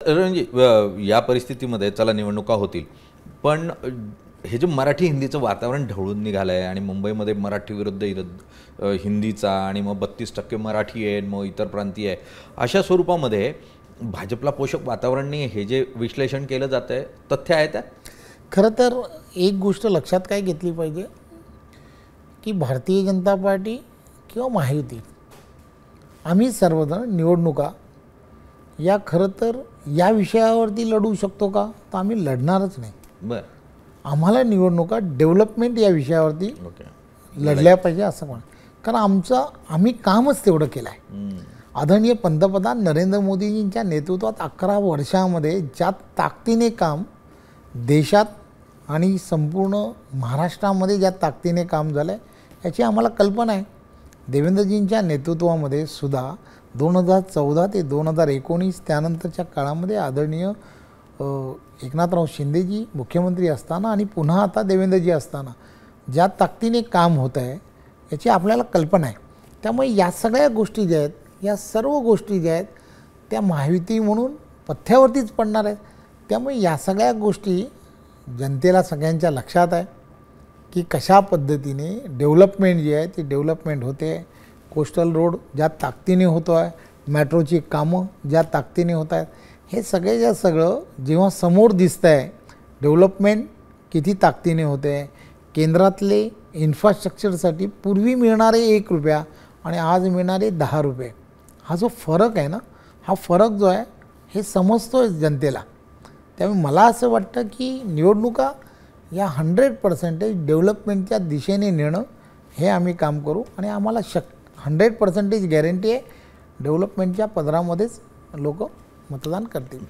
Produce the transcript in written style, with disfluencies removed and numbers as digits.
या परिस्थितीमध्ये चला निवडणुका होतील, पण हे जे मराठी हिंदीचं वातावरण ढवळून निघालं आहे आणि मुंबईमध्ये मराठी विरुद्ध हिंदीचा आणि मग 32% मराठी आहे, मग इतर प्रांतीय आहे, अशा स्वरूपामध्ये भाजपला पोषक वातावरण नाही, हे जे विश्लेषण केलं जातं आहे तथ्य आहे त्या? खरं तर एक गोष्ट लक्षात काय घेतली पाहिजे की भारतीय जनता पार्टी किंवा महायुती आम्ही सर्वजण निवडणुका या खरं तर या विषयावरती लढू शकतो का, तर आम्ही लढणारच नाही. बरं. आम्हाला निवडणुका डेव्हलपमेंट या विषयावरती लढल्या पाहिजे असं म्हण, कारण आम्ही कामच तेवढं केलं आहे. आदरणीय पंतप्रधान नरेंद्र मोदीजींच्या नेतृत्वात 11 वर्षामध्ये ज्या ताकदीने काम देशात आणि संपूर्ण महाराष्ट्रामध्ये ज्या ताकदीने काम झालं आहे याची आम्हाला कल्पना आहे. देवेंद्रजींच्या नेतृत्वामध्ये सुद्धा 2014 ते 2019 त्यानंतरच्या काळामध्ये आदरणीय एकनाथराव शिंदेजी मुख्यमंत्री असताना आणि पुन्हा आता देवेंद्रजी असताना ज्या ताकदीने काम होत आहे याची आपल्याला कल्पना आहे. त्यामुळे या सगळ्या गोष्टी ज्या आहेत, या सर्व गोष्टी ज्या आहेत त्या महायुती म्हणून पथ्यावरतीच पडणार आहेत. त्यामुळे या सगळ्या गोष्टी जनतेला सगळ्यांच्या लक्षात आहे की कशा पद्धतीने डेव्हलपमेंट जी आहे ती डेव्हलपमेंट होते. कोस्टल रोड ज्या ताकदीने होतो आहे, मेट्रोची कामं ज्या ताकदीने होत आहेत, हे सगळं जेव्हा समोर दिसतं आहे, डेव्हलपमेंट किती ताकदीने होते, केंद्रातले इन्फ्रास्ट्रक्चरसाठी पूर्वी मिळणारे 1 रुपया आणि आज मिळणारे 10 रुपये, हा जो फरक आहे ना, हा फरक जो आहे हे समजतो आहे जनतेला. त्यामुळे मला असं वाटतं की निवडणुका या 100% डेव्हलपमेंटच्या दिशेने नेणं हे आम्ही काम करू आणि आम्हाला 100% गॅरंटी आहे डेव्हलपमेंटच्या पदरामध्येच लोक मतदान करतील.